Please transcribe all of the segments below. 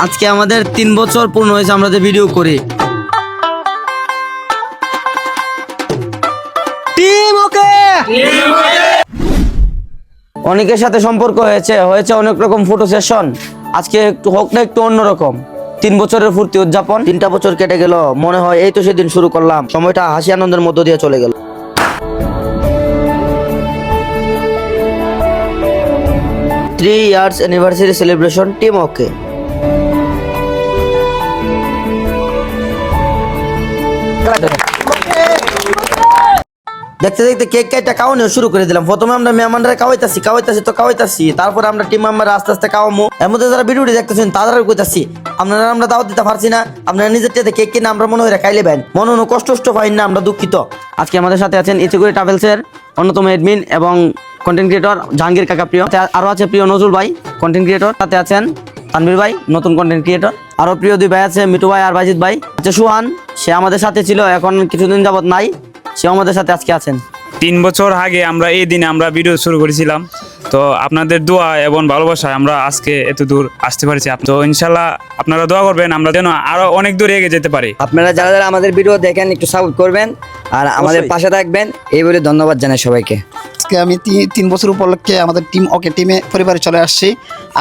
আজকে আমাদের 3 বছর পূর্ণ হয়েছে আমরা যে ভিডিও করি। টিম ওকে, অনেকের সাথে সম্পর্ক হয়েছে অনেক রকম ফটো সেশন। আজকে একটু হোক না একটু অন্যরকম। 3 বছরের ফুর্তি উদযাপন। 3টা বছর কেটে গেল, মনে হয় এই তো সেদিন শুরু করলাম। সময়টা হাসি আনন্দের মধ্য দিয়ে চলে গেল। 3 years anniversary celebration টিম ওকে। দেখতে দেখতে কেক কেটে খাওয়ানো শুরু করে দিলাম। প্রথমে আমরা মেহমানরা খাওয়াইতাছি, তারপরে আমরা টিম মেম্বার আস্তে আস্তে খাওয়ামু। এর মধ্যে যারা ভিডিওটি দেখতেছেন তারা কইতাছি আপনারা আমরা দাওয়াত দিতে পারছি না, আপনারা নিজের টাতে কেক কিনে আমরা মনে হয় খাইলে বেন, মনে কোনো কষ্ট পাই না, আমরা দুঃখিত। আজকে আমাদের সাথে আছেন ইচিগুড়ি ট্রাভেলসের অন্যতম এডমিন এবং কন্টেন্ট ক্রিয়েটর জাহাঙ্গীর কাকা প্রিয়। আরো আছে প্রিয় নজরুল ভাই কন্টেন্ট ক্রিয়েটর, সাথে আছেন তানভীর ভাই নতুন কন্টেন্ট ক্রিয়েটর। আরো প্রিয় 2 ভাই আছে, মিটু ভাই আর বাজিদ ভাই। আচ্ছা সুহান, সে আমাদের সাথে ছিল, এখন কিছুদিন যাবত নাই, সে আমাদের সাথে আজকে আছেন। 3 বছর আগে আমরা এই দিনে আমরা ভিডিও শুরু করেছিলাম। তো আপনাদের দোয়া এবং ভালোবাসায় আমরা আজকে এত দূর আসতে পারছি। তো ইনশাল্লাহ আপনারা দোয়া করবেন আমরা যেন আরো অনেক দূর এগিয়ে যেতে পারি। আপনারা যারা যারা আমাদের ভিডিও দেখেন একটু সাপোর্ট করবেন আর আমাদের পাশে থাকবেন, এই বলে ধন্যবাদ জানাই সবাইকে। আজকে আমি 3 বছর উপলক্ষে আমাদের টিম ওকে টিমে পরিবারে চলে আসছি।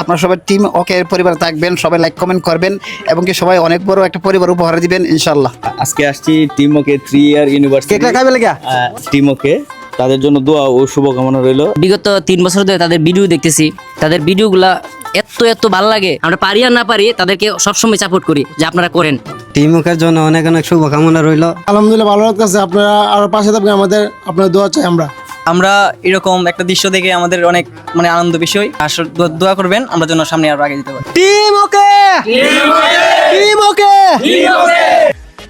আপনারা সবাই টিম ওকে পরিবারে থাকবেন, সবাই লাইক কমেন্ট করবেন এবং কি সবাই অনেক বড় একটা পরিবার উপহার দিবেন ইনশাল্লাহ। আজকে আসছি টিম ওকে 3 ইয়ার ইউনিভার্সিটি কেকটা খাইবে লাগা টিম ওকে, তাদের জন্য দোয়া ও শুভকামনা রইল। বিগত 3 বছর ধরে তাদের ভিডিও দেখতেছি, তাদের ভিডিওগুলা এত ভালো লাগে। আমরা পারি আর না পারি তাদেরকে সবসময় সাপোর্ট করি যে আপনারা করেন। টিমকের জন্য অনেক অনেক শুভকামনা রইল। আলহামদুলিল্লাহ ভালো লাগতেছে, আপনারা আরো পাশে থাকবেন আমাদের, আপনার দোয়া চাই আমরা এরকম একটা দৃশ্য দেখে আমাদের অনেক আনন্দ বিষয়। আর দোয়া করবেন আমরা যেন সামনে আরো আগে যেতে পারি। টিম ওকে, টিম ওকে।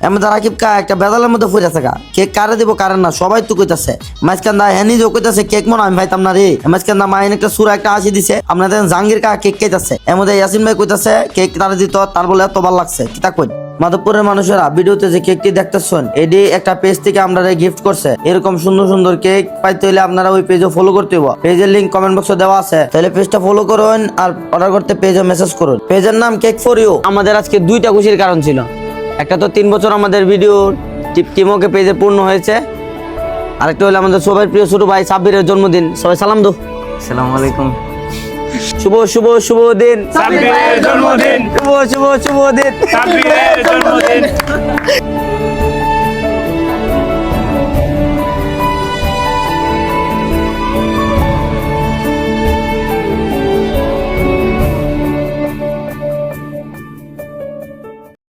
আমাদের রাকিব কা একটা বেদালের মধ্যে ফুটে থাকা, কেক কারে দিব কারে না সবাই তো কইতাছে। মাঝখান দা হ্যাঁ নিজেও কইতাছে কেক মনে আমি ভাইতাম না রে। মাঝখান দা মাইন একটা সুরা একটা হাসি দিছে, আপনাদের জাহাঙ্গীর কা কেক খাইতাছে। এর মধ্যে ইয়াসিন ভাই কইতাছে কেক তারে দিত, তার বলে এত ভালো লাগছে। কিতা কই মাধবপুরের মানুষেরা ভিডিওতে যে কেকটি দেখতেছেন এটি একটা পেজ থেকে আমরা গিফট করছে। এরকম সুন্দর সুন্দর কেক পাইতে হলে আপনারা ওই পেজে ফলো করতে হবে। পেজের লিংক কমেন্ট বক্সে দেওয়া আছে, তাহলে পেজটা ফলো করুন আর অর্ডার করতে পেজে মেসেজ করুন। পেজের নাম কেক ফর ইউ। আমাদের আজকে 2টা খুশির কারণ ছিল। একটা তো 3 বছর আমাদের ভিডিও টিমওকে পেজে পূর্ণ হয়েছে, আরেকটা হলো আমাদের সবার প্রিয় ছোট ভাই সাব্বিরের জন্মদিন। সবাই সালাম দো। আসসালামু আলাইকুম। শুভ শুভ শুভ দিন সাব্বিরের জন্মদিন, শুভ শুভ শুভ দিন সাব্বিরের জন্মদিন।